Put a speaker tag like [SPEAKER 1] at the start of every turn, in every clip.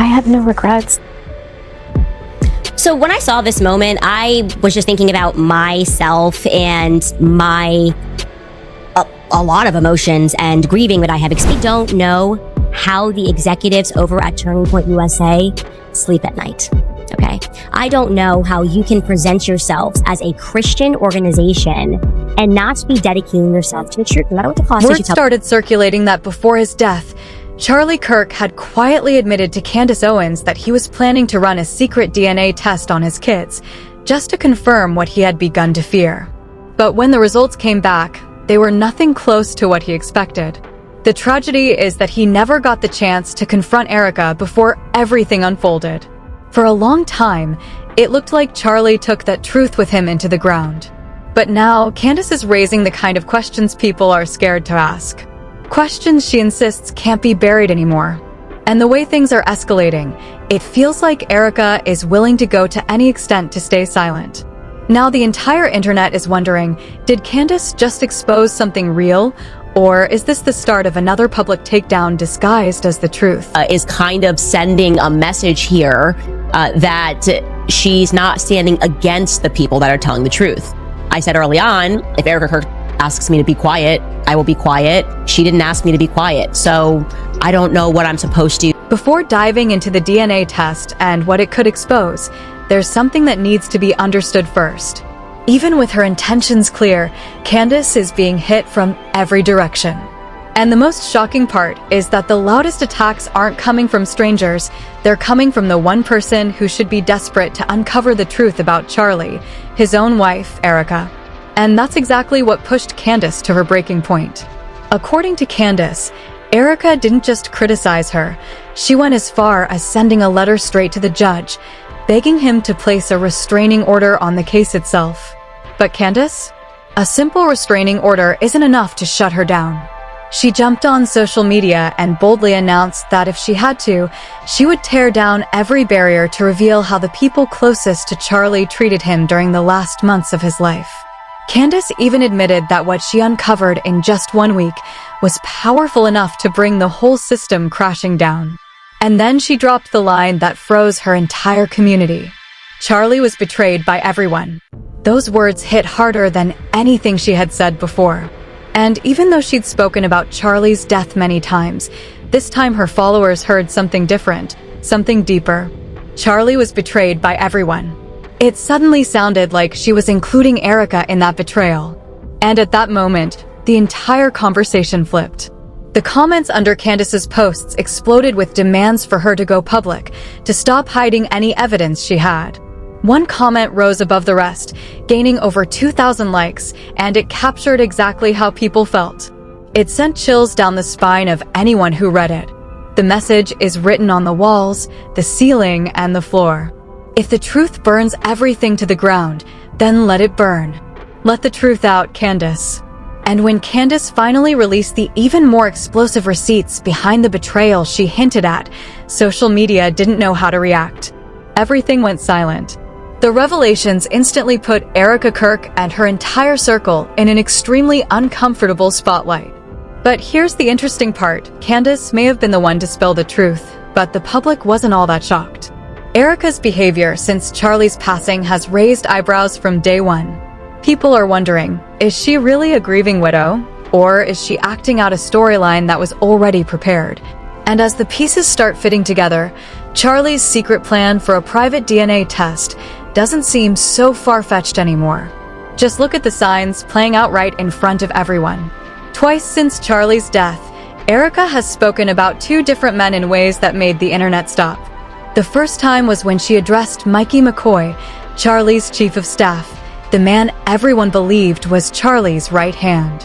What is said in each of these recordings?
[SPEAKER 1] have no regrets.
[SPEAKER 2] So when I saw this moment, I was just thinking about myself and a lot of emotions and grieving that I have experienced. I don't know how the executives over at Turning Point USA sleep at night. Okay. I don't know how you can present yourselves as a Christian organization and not be dedicating yourself to the truth, no matter what the cost is.
[SPEAKER 3] Word started circulating that before his death, Charlie Kirk had quietly admitted to Candace Owens that he was planning to run a secret DNA test on his kids, just to confirm what he had begun to fear. But when the results came back, they were nothing close to what he expected. The tragedy is that he never got the chance to confront Erica before everything unfolded. For a long time, it looked like Charlie took that truth with him into the ground. But now, Candace is raising the kind of questions people are scared to ask. Questions she insists can't be buried anymore. And the way things are escalating, it feels like Erica is willing to go to any extent to stay silent. Now the entire internet is wondering, did Candace just expose something real? Or is this the start of another public takedown disguised as the truth?
[SPEAKER 4] Is kind of sending a message here that she's not standing against the people that are telling the truth. I said early on, if Erica Kirk asks me to be quiet, I will be quiet. She didn't ask me to be quiet, so I don't know what I'm supposed to.
[SPEAKER 3] Before diving into the DNA test and what it could expose, there's something that needs to be understood first. Even with her intentions clear, Candace is being hit from every direction. And the most shocking part is that the loudest attacks aren't coming from strangers, they're coming from the one person who should be desperate to uncover the truth about Charlie, his own wife, Erica. And that's exactly what pushed Candace to her breaking point. According to Candace, Erica didn't just criticize her, she went as far as sending a letter straight to the judge, begging him to place a restraining order on the case itself. But Candace? A simple restraining order isn't enough to shut her down. She jumped on social media and boldly announced that if she had to, she would tear down every barrier to reveal how the people closest to Charlie treated him during the last months of his life. Candace even admitted that what she uncovered in just 1 week was powerful enough to bring the whole system crashing down. And then she dropped the line that froze her entire community. Charlie was betrayed by everyone. Those words hit harder than anything she had said before. And even though she'd spoken about Charlie's death many times, this time her followers heard something different, something deeper. Charlie was betrayed by everyone. It suddenly sounded like she was including Erica in that betrayal. And at that moment, the entire conversation flipped. The comments under Candace's posts exploded with demands for her to go public, to stop hiding any evidence she had. One comment rose above the rest, gaining over 2,000 likes, and it captured exactly how people felt. It sent chills down the spine of anyone who read it. The message is written on the walls, the ceiling, and the floor. If the truth burns everything to the ground, then let it burn. Let the truth out, Candace. And when Candace finally released the even more explosive receipts behind the betrayal she hinted at, social media didn't know how to react. Everything went silent. The revelations instantly put Erica Kirk and her entire circle in an extremely uncomfortable spotlight. But here's the interesting part. Candace may have been the one to spill the truth, but the public wasn't all that shocked. Erica's behavior since Charlie's passing has raised eyebrows from day one. People are wondering, is she really a grieving widow? Or is she acting out a storyline that was already prepared? And as the pieces start fitting together, Charlie's secret plan for a private DNA test doesn't seem so far-fetched anymore. Just look at the signs playing out right in front of everyone. Twice since Charlie's death, Erica has spoken about 2 different men in ways that made the internet stop. The first time was when she addressed Mikey McCoy, Charlie's chief of staff, the man everyone believed was Charlie's right hand.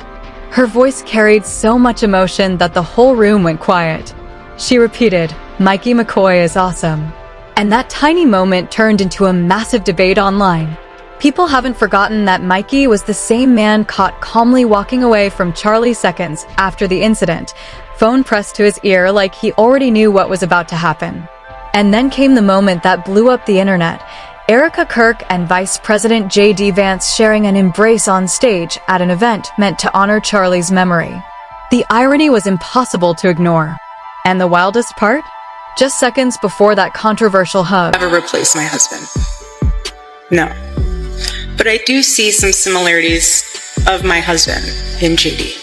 [SPEAKER 3] Her voice carried so much emotion that the whole room went quiet. She repeated, "Mikey McCoy is awesome." And that tiny moment turned into a massive debate online. People haven't forgotten that Mikey was the same man caught calmly walking away from Charlie seconds after the incident, phone pressed to his ear like he already knew what was about to happen. And then came the moment that blew up the internet. Erica Kirk and Vice President J.D. Vance sharing an embrace on stage at an event meant to honor Charlie's memory. The irony was impossible to ignore. And the wildest part? just seconds before that controversial hug.
[SPEAKER 1] Never replace my husband. No. But I do see some similarities of my husband in JD.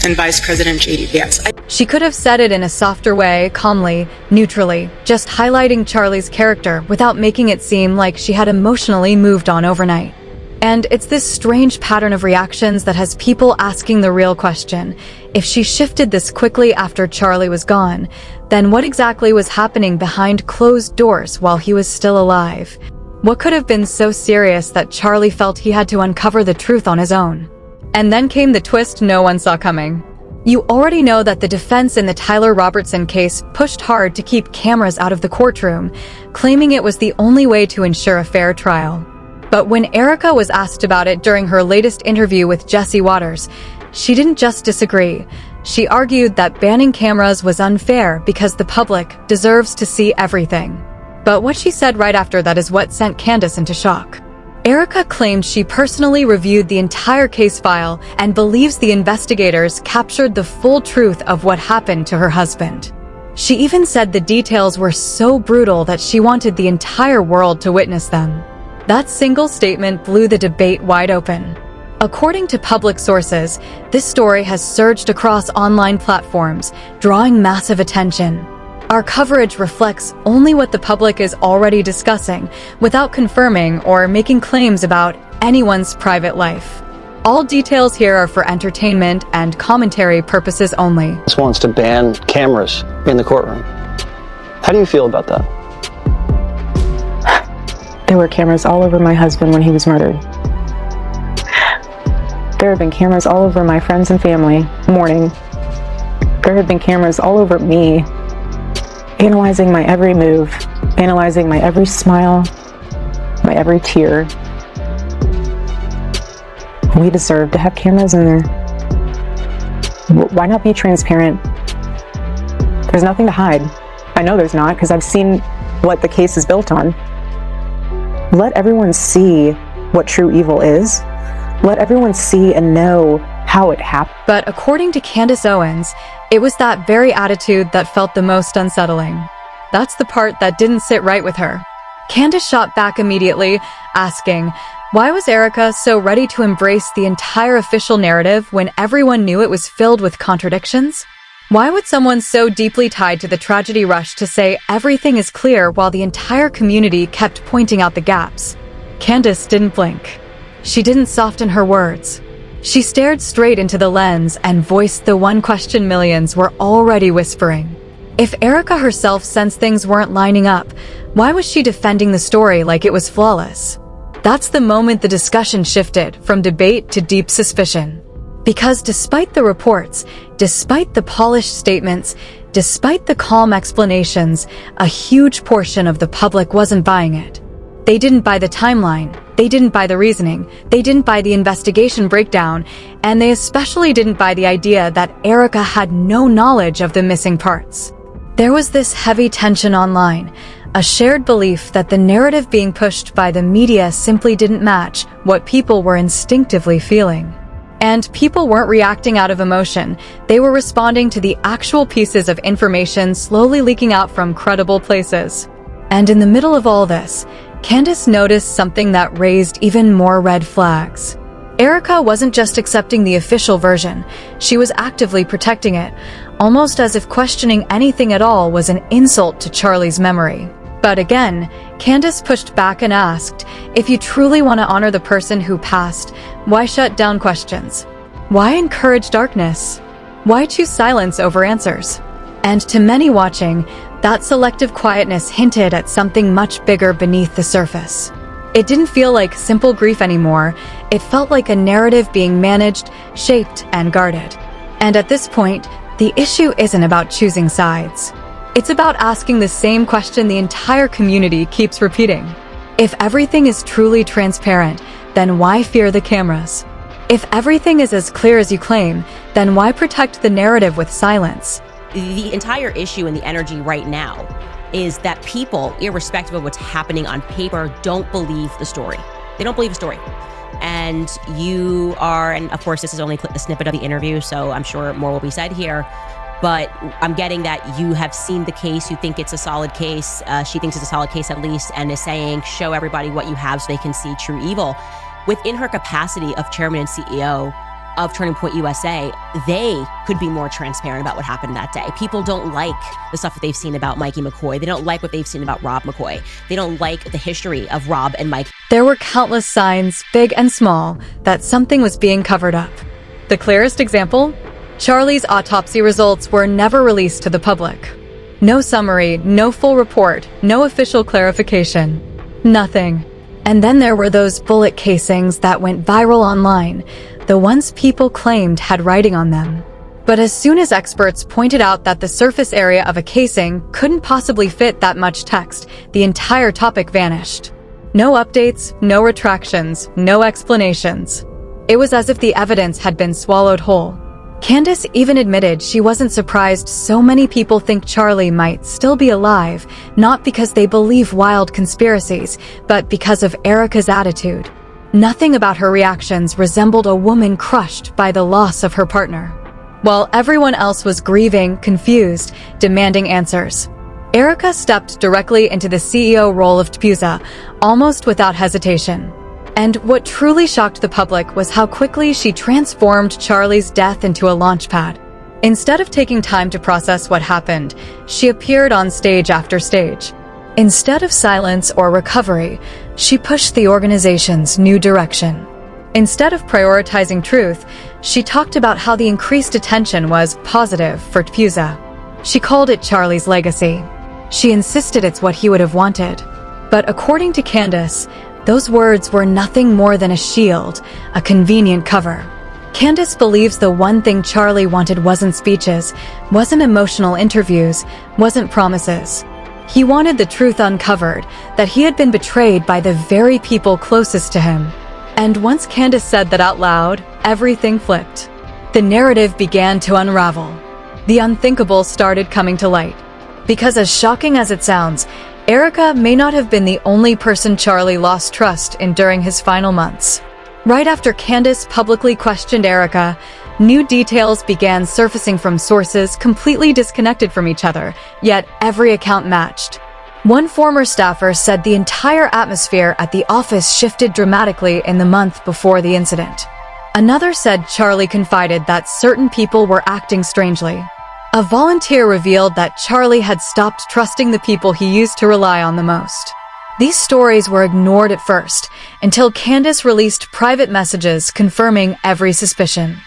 [SPEAKER 1] And Vice President JD, yes.
[SPEAKER 3] She could have said it in a softer way, calmly, neutrally, just highlighting Charlie's character without making it seem like she had emotionally moved on overnight. And it's this strange pattern of reactions that has people asking the real question. If she shifted this quickly after Charlie was gone, then what exactly was happening behind closed doors while he was still alive? What could have been so serious that Charlie felt he had to uncover the truth on his own? And then came the twist no one saw coming. You already know that the defense in the Tyler Robertson case pushed hard to keep cameras out of the courtroom, claiming it was the only way to ensure a fair trial. But when Erica was asked about it during her latest interview with Jesse Waters, she didn't just disagree. She argued that banning cameras was unfair because the public deserves to see everything. But what she said right after that is what sent Candace into shock. Erica claimed she personally reviewed the entire case file and believes the investigators captured the full truth of what happened to her husband. She even said the details were so brutal that she wanted the entire world to witness them. That single statement blew the debate wide open. According to public sources, this story has surged across online platforms, drawing massive attention. Our coverage reflects only what the public is already discussing, without confirming or making claims about anyone's private life. All details here are for entertainment and commentary purposes only.
[SPEAKER 5] This wants to ban cameras in the courtroom. How do you feel about that?
[SPEAKER 6] There were cameras all over my husband when he was murdered. There have been cameras all over my friends and family mourning. There have been cameras all over me, analyzing my every move, analyzing my every smile, my every tear. We deserve to have cameras in there. Why not be transparent? There's nothing to hide. I know there's not, because I've seen what the case is built on. Let everyone see what true evil is. Let everyone see and know how it happened.
[SPEAKER 3] But according to Candace Owens, it was that very attitude that felt the most unsettling. That's the part that didn't sit right with her. Candace shot back immediately, asking, why was Erica so ready to embrace the entire official narrative when everyone knew it was filled with contradictions? Why would someone so deeply tied to the tragedy rush to say everything is clear while the entire community kept pointing out the gaps? Candace didn't blink. She didn't soften her words. She stared straight into the lens and voiced the one question millions were already whispering. If Erica herself sensed things weren't lining up, why was she defending the story like it was flawless? That's the moment the discussion shifted from debate to deep suspicion. Because despite the reports, despite the polished statements, despite the calm explanations, a huge portion of the public wasn't buying it. They didn't buy the timeline, they didn't buy the reasoning, they didn't buy the investigation breakdown, and they especially didn't buy the idea that Erica had no knowledge of the missing parts. There was this heavy tension online, a shared belief that the narrative being pushed by the media simply didn't match what people were instinctively feeling. And people weren't reacting out of emotion, they were responding to the actual pieces of information slowly leaking out from credible places. And in the middle of all this, Candace noticed something that raised even more red flags. Erica wasn't just accepting the official version, she was actively protecting it, almost as if questioning anything at all was an insult to Charlie's memory. But again, Candace pushed back and asked, if you truly want to honor the person who passed, why shut down questions? Why encourage darkness? Why choose silence over answers? And to many watching, that selective quietness hinted at something much bigger beneath the surface. It didn't feel like simple grief anymore, it felt like a narrative being managed, shaped, and guarded. And at this point, the issue isn't about choosing sides. It's about asking the same question the entire community keeps repeating. If everything is truly transparent, then why fear the cameras? If everything is as clear as you claim, then why protect the narrative with silence?
[SPEAKER 4] The entire issue and the energy right now is that people, irrespective of what's happening on paper, don't believe the story. They don't believe the story. And you are, and of course this is only a snippet of the interview, so I'm sure more will be said here, but I'm getting that you have seen the case, you think it's a solid case, she thinks it's a solid case at least, and is saying, show everybody what you have so they can see true evil. Within her capacity of chairman and CEO of Turning Point USA, they could be more transparent about what happened that day. People don't like the stuff that they've seen about Mikey McCoy. They don't like what they've seen about Rob McCoy. They don't like the history of Rob and Mike.
[SPEAKER 3] There were countless signs, big and small, that something was being covered up. The clearest example? Charlie's autopsy results were never released to the public. No summary, no full report, no official clarification. Nothing. And then there were those bullet casings that went viral online, the ones people claimed had writing on them. But as soon as experts pointed out that the surface area of a casing couldn't possibly fit that much text, the entire topic vanished. No updates, no retractions, no explanations. It was as if the evidence had been swallowed whole. Candace even admitted she wasn't surprised so many people think Charlie might still be alive, not because they believe wild conspiracies, but because of Erica's attitude. Nothing about her reactions resembled a woman crushed by the loss of her partner. While everyone else was grieving, confused, demanding answers, Erica stepped directly into the CEO role of TPUSA, almost without hesitation. And what truly shocked the public was how quickly she transformed Charlie's death into a launchpad. Instead of taking time to process what happened, she appeared on stage after stage. Instead of silence or recovery, she pushed the organization's new direction. Instead of prioritizing truth, she talked about how the increased attention was positive for TPUSA. She called it Charlie's legacy. She insisted it's what he would have wanted. But according to Candace, those words were nothing more than a shield, a convenient cover. Candace believes the one thing Charlie wanted wasn't speeches, wasn't emotional interviews, wasn't promises. He wanted the truth uncovered, that he had been betrayed by the very people closest to him. And once Candace said that out loud, everything flipped. The narrative began to unravel. The unthinkable started coming to light. Because as shocking as it sounds, Erica may not have been the only person Charlie lost trust in during his final months. Right after Candace publicly questioned Erica, new details began surfacing from sources completely disconnected from each other, yet every account matched. One former staffer said the entire atmosphere at the office shifted dramatically in the month before the incident. Another said Charlie confided that certain people were acting strangely. A volunteer revealed that Charlie had stopped trusting the people he used to rely on the most. These stories were ignored at first, until Candace released private messages confirming every suspicion.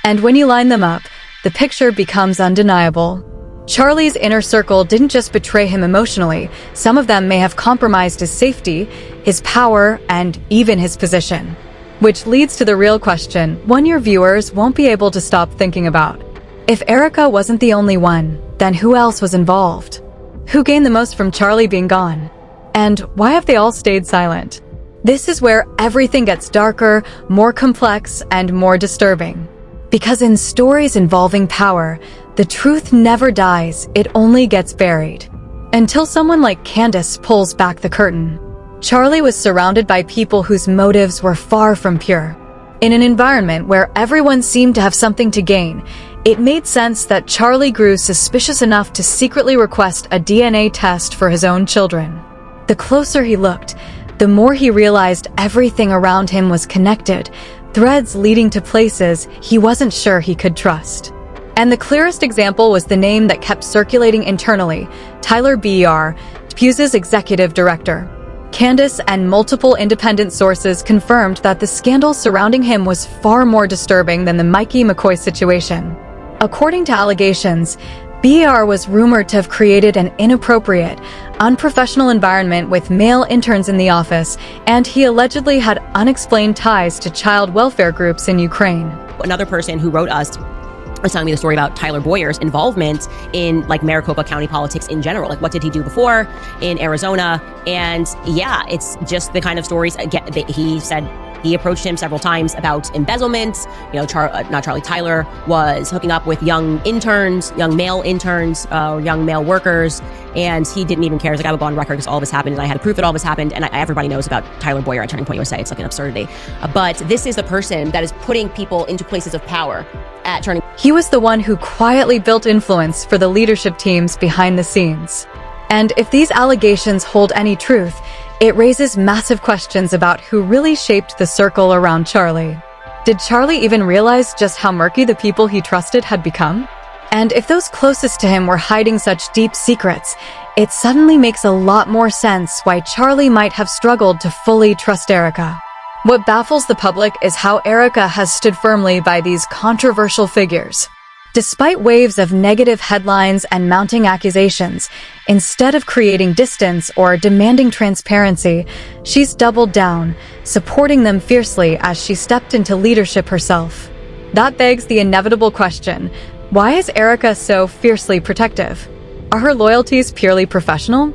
[SPEAKER 3] And when you line them up, the picture becomes undeniable. Charlie's inner circle didn't just betray him emotionally, some of them may have compromised his safety, his power, and even his position. Which leads to the real question, one your viewers won't be able to stop thinking about. If Erica wasn't the only one, then who else was involved? Who gained the most from Charlie being gone? And why have they all stayed silent? This is where everything gets darker, more complex, and more disturbing. Because in stories involving power, the truth never dies, it only gets buried. Until someone like Candace pulls back the curtain. Charlie was surrounded by people whose motives were far from pure. In an environment where everyone seemed to have something to gain, it made sense that Charlie grew suspicious enough to secretly request a DNA test for his own children. The closer he looked, the more he realized everything around him was connected, threads leading to places he wasn't sure he could trust. And the clearest example was the name that kept circulating internally, Tyler Ber, TPUSA's executive director. Candace and multiple independent sources confirmed that the scandal surrounding him was far more disturbing than the Mikey McCoy situation. According to allegations, Ber was rumored to have created an inappropriate, unprofessional environment with male interns in the office, and he allegedly had unexplained ties to child welfare groups in Ukraine.
[SPEAKER 4] Another person who wrote us was telling me the story about Tyler Boyer's involvement in Maricopa County politics in general. What did he do before in Arizona? And yeah, it's just the kind of stories he said He approached him several times about embezzlement. Tyler was hooking up with young male interns, young male workers, and he didn't even care. He's like, I would go on record because all of this happened, and I had proof that all of this happened, and everybody knows about Tyler Boyer at Turning Point USA. It's like an absurdity. But this is the person that is putting people into places of power at Turning.
[SPEAKER 3] He was the one who quietly built influence for the leadership teams behind the scenes. And if these allegations hold any truth, it raises massive questions about who really shaped the circle around Charlie. Did Charlie even realize just how murky the people he trusted had become? And if those closest to him were hiding such deep secrets, it suddenly makes a lot more sense why Charlie might have struggled to fully trust Erica. What baffles the public is how Erica has stood firmly by these controversial figures. Despite waves of negative headlines and mounting accusations, instead of creating distance or demanding transparency, she's doubled down, supporting them fiercely as she stepped into leadership herself. That begs the inevitable question, why is Erica so fiercely protective? Are her loyalties purely personal?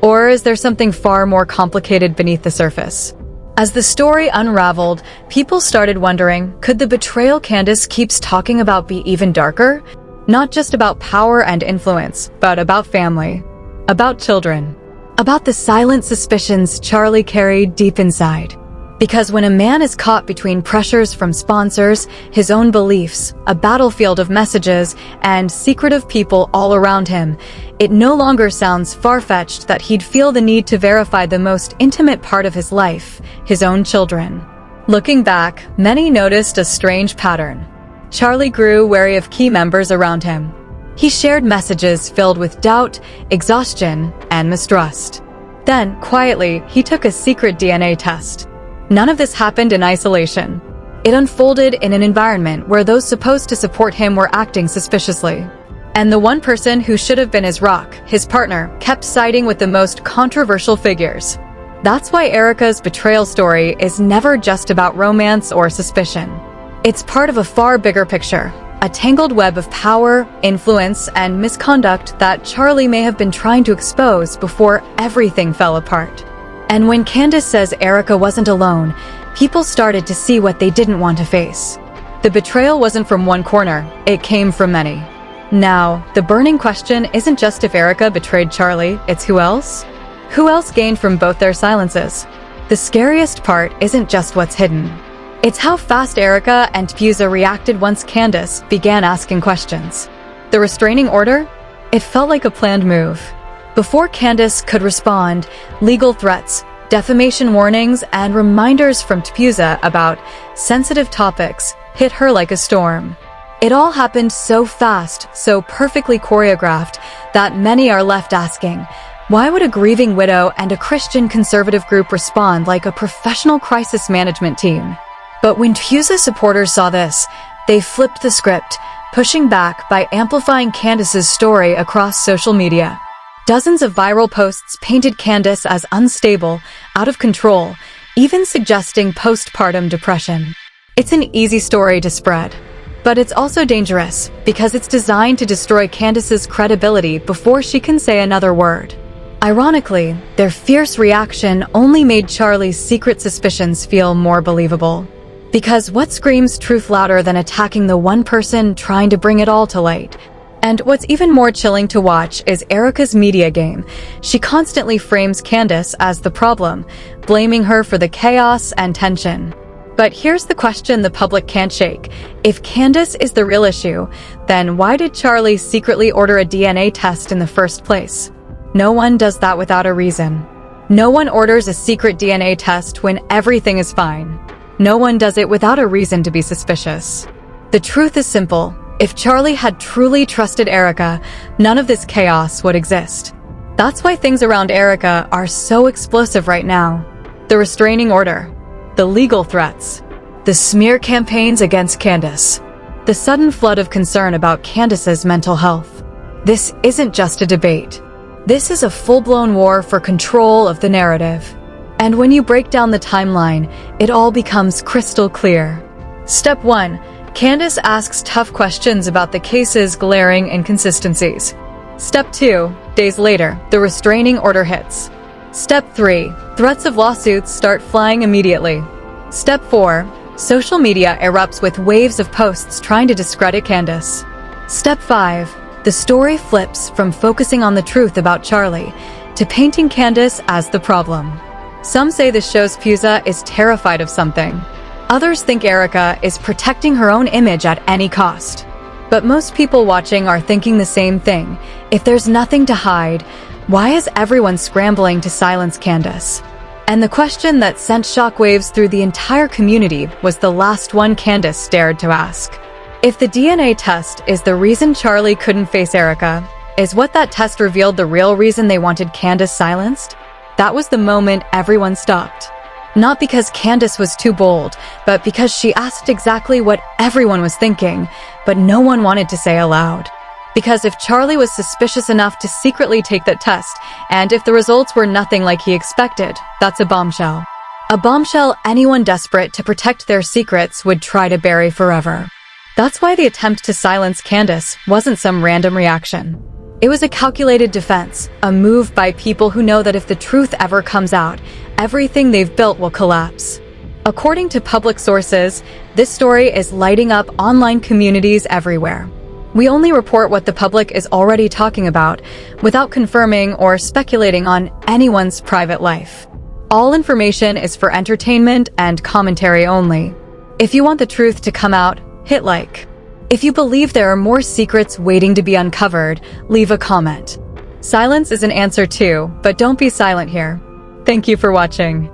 [SPEAKER 3] Or is there something far more complicated beneath the surface? As the story unraveled, people started wondering, could the betrayal Candace keeps talking about be even darker? Not just about power and influence, but about family, about children, about the silent suspicions Charlie carried deep inside. Because when a man is caught between pressures from sponsors, his own beliefs, a battlefield of messages, and secretive people all around him, it no longer sounds far-fetched that he'd feel the need to verify the most intimate part of his life, his own children. Looking back, many noticed a strange pattern. Charlie grew wary of key members around him. He shared messages filled with doubt, exhaustion, and mistrust. Then, quietly, he took a secret DNA test. None of this happened in isolation. It unfolded in an environment where those supposed to support him were acting suspiciously. And the one person who should have been his rock, his partner, kept siding with the most controversial figures. That's why Erica's betrayal story is never just about romance or suspicion. It's part of a far bigger picture, a tangled web of power, influence, and misconduct that Charlie may have been trying to expose before everything fell apart. And when Candace says Erica wasn't alone, people started to see what they didn't want to face. The betrayal wasn't from one corner, it came from many. Now, the burning question isn't just if Erica betrayed Charlie, it's who else? Who else gained from both their silences? The scariest part isn't just what's hidden. It's how fast Erica and Puza reacted once Candace began asking questions. The restraining order? It felt like a planned move. Before Candace could respond, legal threats, defamation warnings, and reminders from Puza about sensitive topics hit her like a storm. It all happened so fast, so perfectly choreographed, that many are left asking, why would a grieving widow and a Christian conservative group respond like a professional crisis management team? But when Puza supporters saw this, they flipped the script, pushing back by amplifying Candace's story across social media. Dozens of viral posts painted Candace as unstable, out of control, even suggesting postpartum depression. It's an easy story to spread, but it's also dangerous because it's designed to destroy Candace's credibility before she can say another word. Ironically, their fierce reaction only made Charlie's secret suspicions feel more believable. Because what screams truth louder than attacking the one person trying to bring it all to light? And what's even more chilling to watch is Erica's media game. She constantly frames Candace as the problem, blaming her for the chaos and tension. But here's the question the public can't shake. If Candace is the real issue, then why did Charlie secretly order a DNA test in the first place? No one does that without a reason. No one orders a secret DNA test when everything is fine. No one does it without a reason to be suspicious. The truth is simple. If Charlie had truly trusted Erica, none of this chaos would exist. That's why things around Erica are so explosive right now. The restraining order, the legal threats, the smear campaigns against Candace, the sudden flood of concern about Candace's mental health. This isn't just a debate. This is a full-blown war for control of the narrative. And when you break down the timeline, it all becomes crystal clear. Step 1. Candace asks tough questions about the case's glaring inconsistencies. Step 2. Days later, the restraining order hits. Step 3. Threats of lawsuits start flying immediately. Step 4. Social media erupts with waves of posts trying to discredit Candace. Step 5. The story flips from focusing on the truth about Charlie to painting Candace as the problem. Some say the show's Pusa is terrified of something. Others think Erica is protecting her own image at any cost. But most people watching are thinking the same thing. If there's nothing to hide, why is everyone scrambling to silence Candace? And the question that sent shockwaves through the entire community was the last one Candace dared to ask. If the DNA test is the reason Charlie couldn't face Erica, is what that test revealed the real reason they wanted Candace silenced? That was the moment everyone stopped. Not because Candace was too bold, but because she asked exactly what everyone was thinking, but no one wanted to say aloud. Because if Charlie was suspicious enough to secretly take that test, and if the results were nothing like he expected, that's a bombshell. A bombshell anyone desperate to protect their secrets would try to bury forever. That's why the attempt to silence Candace wasn't some random reaction. It was a calculated defense, a move by people who know that if the truth ever comes out, everything they've built will collapse. According to public sources, this story is lighting up online communities everywhere. We only report what the public is already talking about, without confirming or speculating on anyone's private life. All information is for entertainment and commentary only. If you want the truth to come out, hit like. If you believe there are more secrets waiting to be uncovered, leave a comment. Silence is an answer too, but don't be silent here. Thank you for watching.